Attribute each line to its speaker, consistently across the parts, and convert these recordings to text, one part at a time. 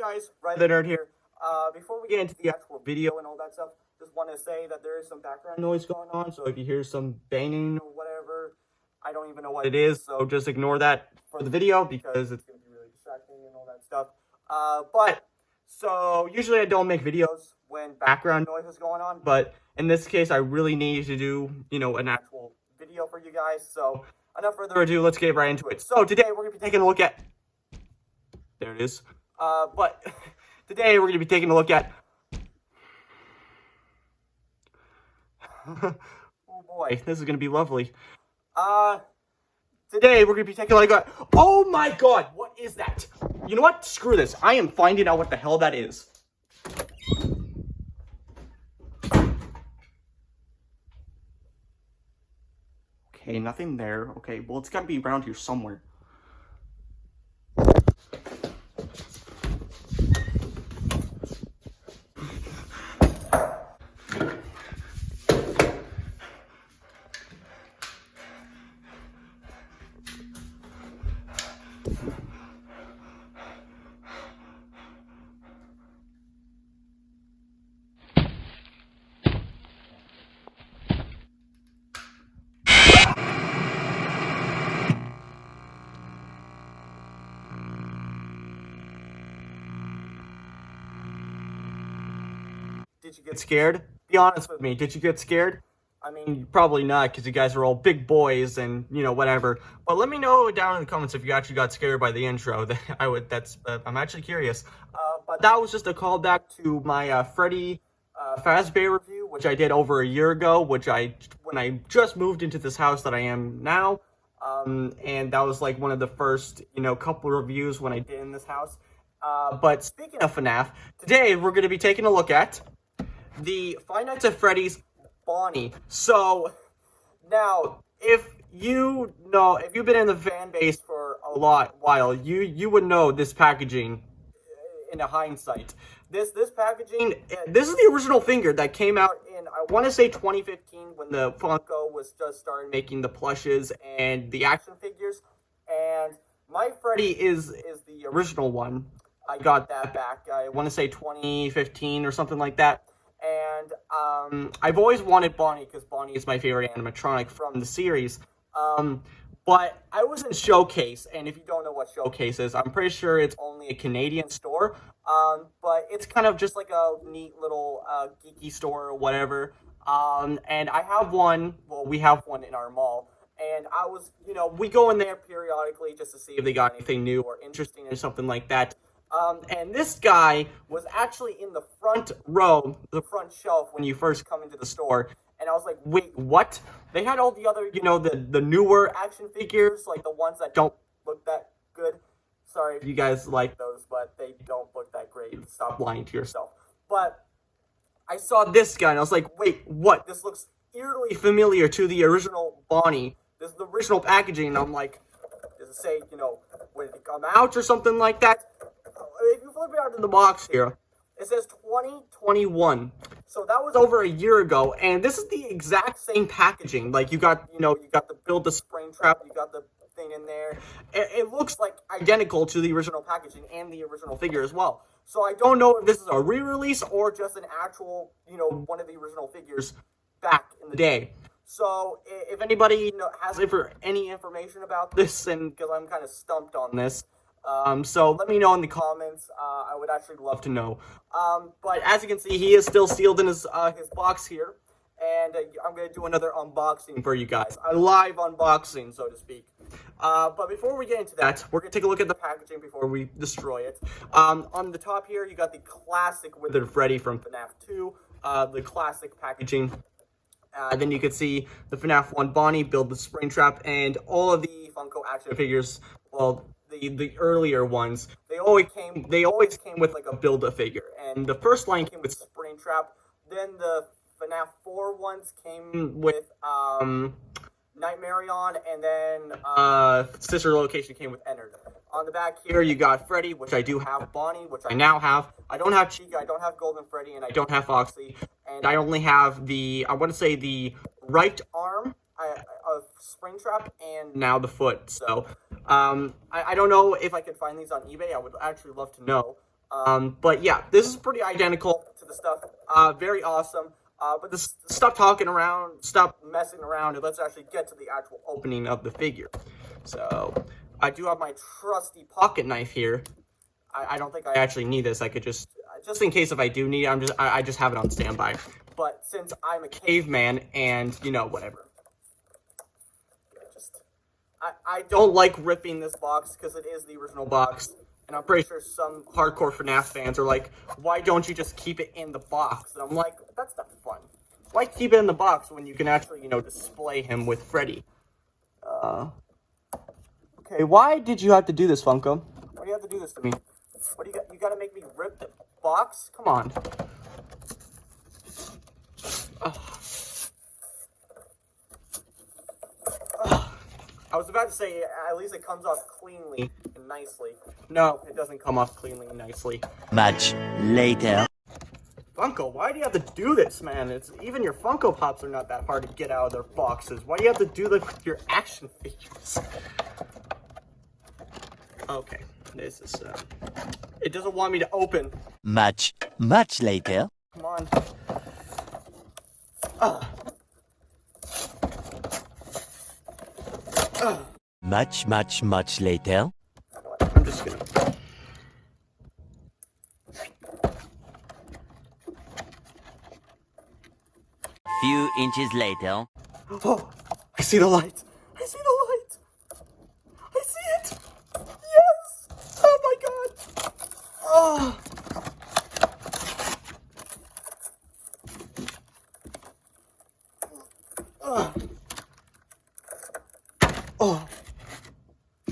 Speaker 1: guys, Riley the Nerd here. Before we get into the actual video and all that stuff, just want to say that there is some background noise going on, so if you hear some banging or whatever, I don't even know what it is, so just ignore that for the video because it's going to be really distracting and all that stuff. So usually I don't make videos when background noise is going on, but in this case I really need to do, an actual video for you guys, so enough further ado, let's get right into it. So today we're going to be taking a look at, there it is, but today we're going to be taking a look at, oh boy, this is going to be lovely. Today we're going to be taking a look at, oh my god, what is that? You know what, screw this, I am finding out what the hell that is. Okay, nothing there. Okay, well, it's gotta be around here somewhere. Did you get scared? Be honest with me. Did you get scared? I mean, probably not, because you guys are all big boys and, whatever. But let me know down in the comments if you actually got scared by the intro. I'm actually curious. But that was just a callback to my Freddy Fazbear review, which I did over a year ago, when I just moved into this house that I am now. And that was like one of the first, couple reviews when I did in this house. But speaking of FNAF, today we're going to be taking a look at the Five Nights at Freddy's Bonnie. So, now, if you've been in the fan base for a while, you would know this packaging in a hindsight. This packaging, this is the original figure that came out in, I want to say 2015, when the Funko was just starting making the plushes and the action figures, and my Freddy is the original one. I got that back, I want to say 2015 or something like that. And I've always wanted Bonnie because Bonnie is my favorite animatronic from the series. But I was in Showcase, and if you don't know what Showcase is, I'm pretty sure it's only a Canadian store. But it's kind of just like a neat little geeky store or whatever. And I have one, well, we have one in our mall. And I was, we go in there periodically just to see if they got anything new or interesting or something like that. And this guy was actually in the front row, the front shelf, when you first come into the store. And I was like, wait, what? They had all the other, the newer action figures, like the ones that don't look that good. Sorry if you guys like those, but they don't look that great. Stop lying to yourself. But I saw this guy, and I was like, wait, what? This looks eerily familiar to the original Bonnie. This is the original packaging, and I'm like, does it say, when did it come out or something like that? If you flip it out of the box here, it says 2021. So that was over a year ago, and this is the exact same packaging. Like, you got the build the spring trap, you got the thing in there. It looks like identical to the original packaging and the original figure as well. So I don't know if this is a re-release or just an actual, one of the original figures back in the day. So if anybody has any information about this, and because I'm kind of stumped on this, so let me know in the comments. I would actually love to know. But as you can see, he is still sealed in his box here, and I'm gonna do another unboxing for you guys, a live unboxing, so to speak. But before we get into that, we're gonna take a look at the packaging before we destroy it. On the top here, you got the classic Withered Freddy from FNAF 2, the classic packaging. Then you can see the FNAF 1 Bonnie, Build the Springtrap, and all of the Funko action figures. Well, the earlier ones, they always came with like a Build-A-Figure, and the first line came with Springtrap. Then the FNAF 4 ones came with Nightmare On, and then Sister Location came with Ennard. On the back here, you got Freddy, which I do have, Bonnie, which I now have. I don't have Chica, I don't have Golden Freddy, and I don't have Foxy. And I only have the, I want to say the right arm of Springtrap, and now the foot. So, I don't know if I could find these on eBay. I would actually love to know. But yeah, this is pretty identical to the stuff. Very awesome. But this, stop talking around, stop messing around, and let's actually get to the actual opening of the figure. So, I do have my trusty pocket knife here. I don't think I actually need this. I could just in case if I do need it, I just have it on standby. But since I'm a caveman and, you know, whatever. I don't like ripping this box because it is the original box. And I'm pretty sure some hardcore FNAF fans are like, why don't you just keep it in the box? And I'm like, that's not fun. Why keep it in the box when you can actually, you know, display him with Freddy? Okay, why did you have to do this, Funko? Why do you have to do this to me? What do you got? You gotta make me rip the box? Come on. I was about to say, at least it comes off cleanly and nicely. No, it doesn't come off cleanly and nicely.
Speaker 2: Much later.
Speaker 1: Funko, why do you have to do this, man? Even your Funko Pops are not that hard to get out of their boxes. Why do you have to do this with your action figures? Okay, this is, it doesn't want me to open.
Speaker 2: Much later.
Speaker 1: Come on.
Speaker 2: Much later.
Speaker 1: I'm just gonna...
Speaker 2: Few inches later.
Speaker 1: Oh, I see the light. I see the light. I see it. Yes. Oh my god. Oh. Oh.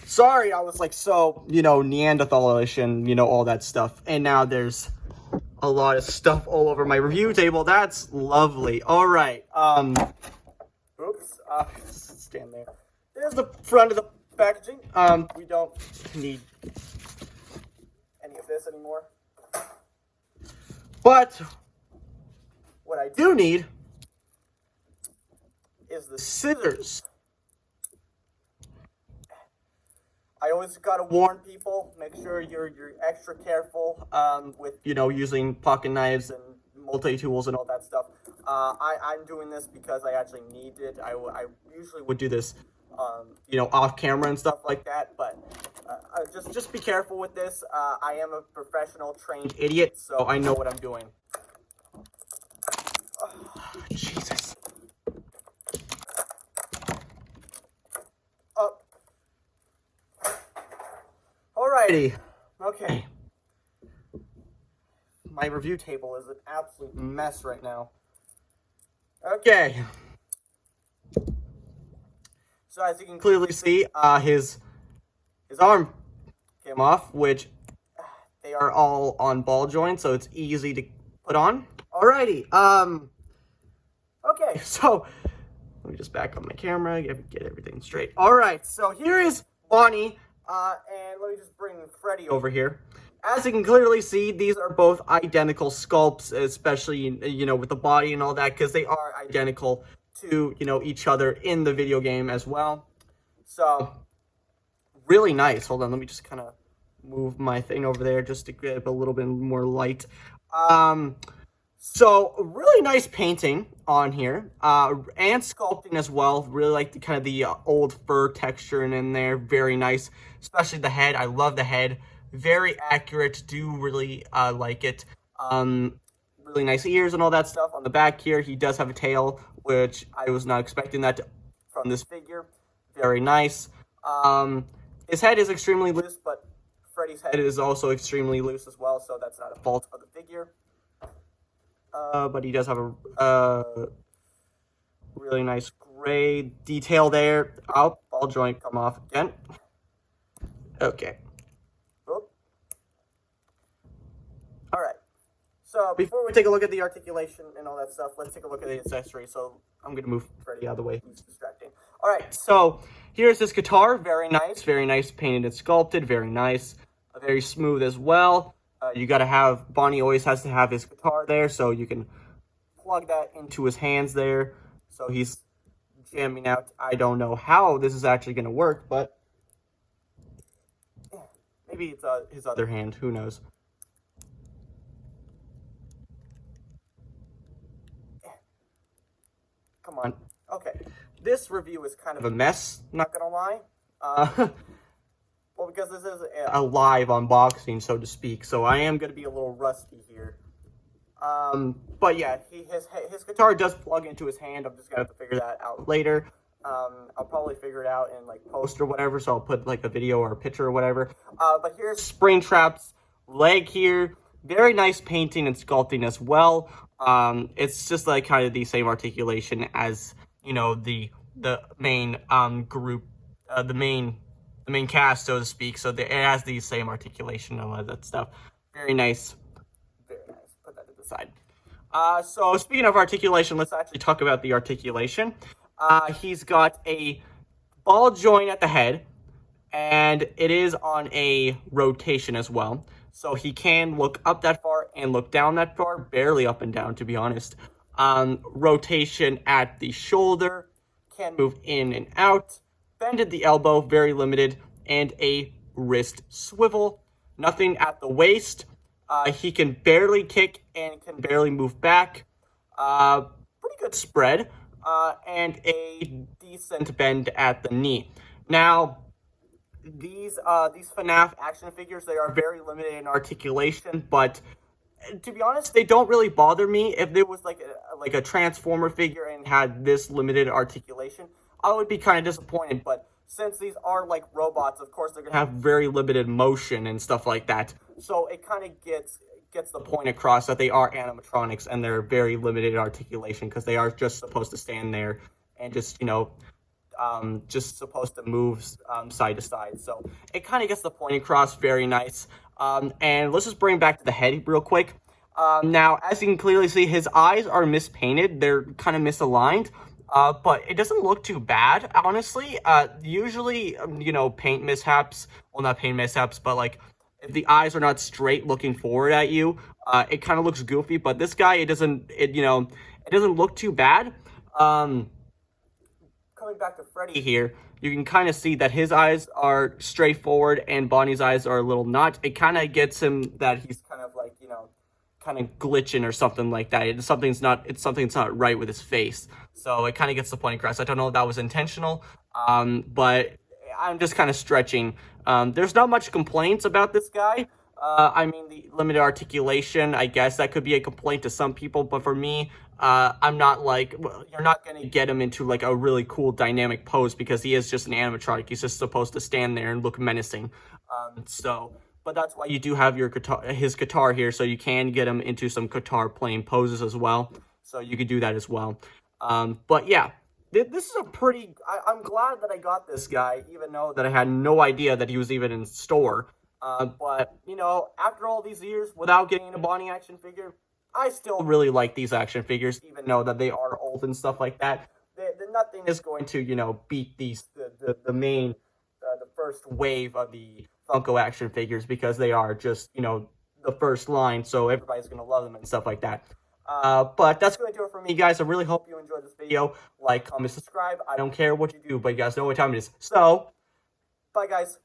Speaker 1: Sorry, I was like so, you know, Neanderthalish and, you know, all that stuff. And now there's a lot of stuff all over my review table. That's lovely. All right. Oops. Stand there. There's the front of the packaging. We don't need any of this anymore. But what I do need is the scissors. I always gotta warn people, make sure you're extra careful with, you know, using pocket knives and multi-tools and all that stuff. I'm doing this because I actually need it. I usually would do this, you know, off camera and stuff like that, but just be careful with this. I am a professional trained idiot, so I know what I'm doing. Oh, Jesus. Alrighty. Okay. My review table is an absolute mess right now. Okay. So as you can clearly see, his arm came off, which they are all on ball joints, so it's easy to put on. Alrighty. Okay, so let me just back up my camera, get everything straight. Alright, so here is Bonnie. And let me just bring Freddy over here. As you can clearly see, these are both identical sculpts, especially, you know, with the body and all that, because they are identical to, you know, each other in the video game as well. So, really nice. Hold on, let me just kind of move my thing over there just to get a little bit more light. So, really nice painting on here, and sculpting as well. Really like the kind of the old fur texture in there. Very nice, especially the head. I love the head. Very accurate. Do really like it. Really nice ears and all that stuff. On the back here, he does have a tail, which I was not expecting that from this figure. Very nice. His head is extremely loose, but Freddy's head is also extremely loose as well, so that's not a fault of the figure. But he does have a really nice gray detail there. Oh, ball joint come off again. Okay. Oh. Alright. So, before we take a look at the articulation and all that stuff, let's take a look at the accessory. So, I'm going to move Freddy out of the way. He's distracting. Alright, so, here's this guitar. Very nice painted and sculpted. Very nice. Very smooth as well. You gotta have, Bonnie always has to have his guitar there, so you can plug that into his hands there. So he's jamming out. I don't know how this is actually gonna work, but maybe it's his other hand, who knows. come on. Okay, this review is kind of a mess, not gonna lie. Well, because this is a live unboxing, so to speak, so I am gonna be a little rusty here. But yeah, his guitar does plug into his hand. I'm just gonna have to figure that out later. I'll probably figure it out in like post or whatever, so I'll put like a video or a picture or whatever. But here's Springtrap's leg here. Very nice painting and sculpting as well. It's just like kind of the same articulation as, you know, the main group, the main cast, so to speak. So it has the same articulation and all that stuff. Very nice. Very nice. Put that to the side. So speaking of articulation, let's actually talk about the articulation. He's got a ball joint at the head, and it is on a rotation as well. So he can look up that far and look down that far, barely up and down, to be honest. Rotation at the shoulder, can move in and out. Bend at the elbow, very limited, and a wrist swivel. Nothing at the waist. He can barely kick and can barely move back. Pretty good spread. And a decent bend at the knee. Now, these FNAF action figures, they are very limited in articulation, but to be honest, they don't really bother me. If there was like a Transformer figure and had this limited articulation, I would be kind of disappointed. But since these are like robots, of course they're gonna have very limited motion and stuff like that. So it kind of gets the point across that they are animatronics and they're very limited articulation because they are just supposed to stand there and just, you know, just supposed to move side to side. So it kind of gets the point across. Very nice. And let's just bring back to the head real quick. Now, as you can clearly see, his eyes are mispainted. They're kind of misaligned. But it doesn't look too bad, honestly. Usually, you know, paint mishaps, well, not paint mishaps, but like if the eyes are not straight looking forward at you, it kind of looks goofy. But this guy, it doesn't look too bad. Coming back to Freddy here, you can kind of see that his eyes are straightforward and Bonnie's eyes are a little not. It kind of gets him that he's kind of like, you know, kind of glitching or something like that. Something's not right with his face. So it kind of gets the point across. I don't know if that was intentional, but I'm just kind of stretching. There's not much complaints about this guy. I mean, the limited articulation, I guess that could be a complaint to some people, but for me, I'm not like, well, you're not going to get him into like a really cool dynamic pose because he is just an animatronic. He's just supposed to stand there and look menacing. But that's why you do have his guitar here, so you can get him into some guitar playing poses as well. So you could do that as well. But yeah, this is a pretty, I'm glad that I got this guy, even though that I had no idea that he was even in store. But, you know, after all these years, without getting a Bonnie action figure, I still really like these action figures, even though that they are old and stuff like that. Nothing is going to, you know, beat the first wave of the Funko action figures because they are just, you know, the first line, so everybody's going to love them and stuff like that. But that's going to do it for me, guys. I really hope you enjoyed this video. Like, comment, subscribe. I don't care what you do, but you guys know what time it is. So, bye, guys.